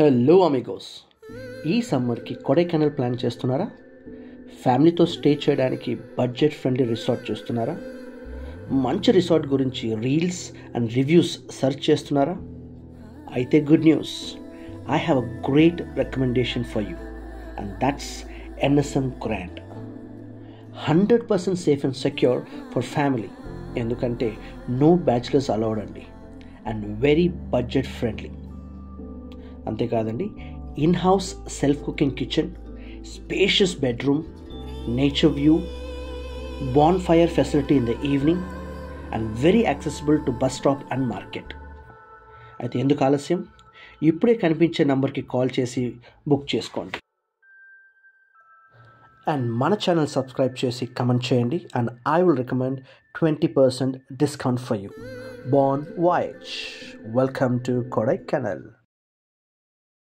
Hello Amigos, ఈ సమ్మర్కి Kodaikanal plan చేస్తున్నారా? ఫ్యామిలీతో స్టే చేయడానికి బడ్జెట్ ఫ్రెండ్లీ రిసార్ట్ చూస్తున్నారా? మంచి రిసార్ట్ గురించి రీల్స్ అండ్ రివ్యూస్ సెర్చ్ చేస్తున్నారా? అయితే good news, I have a great recommendation for you and that's NSM grand. 100% safe and secure for family, ఎందుకంటే నో బ్యాచిలర్స్ అలౌడ్ అండి, అండ్ వెరీ బడ్జెట్ ఫ్రెండ్లీ. అంతేకాదండి, in house self cooking kitchen, spacious bedroom, nature view, bonfire facility in the evening and very accessible to bus stop and market. అయితే ఎందుకు ఆలస్యం, ఇప్పుడే కనిపించే నంబర్కి call చేసి బుక్ చేసుకోండి. అండ్ మన ఛానల్ సబ్స్క్రైబ్ చేసి కమెంట్ చేయండి and I will recommend 20% discount for you. Bon voyage. Welcome to Kodaikanal.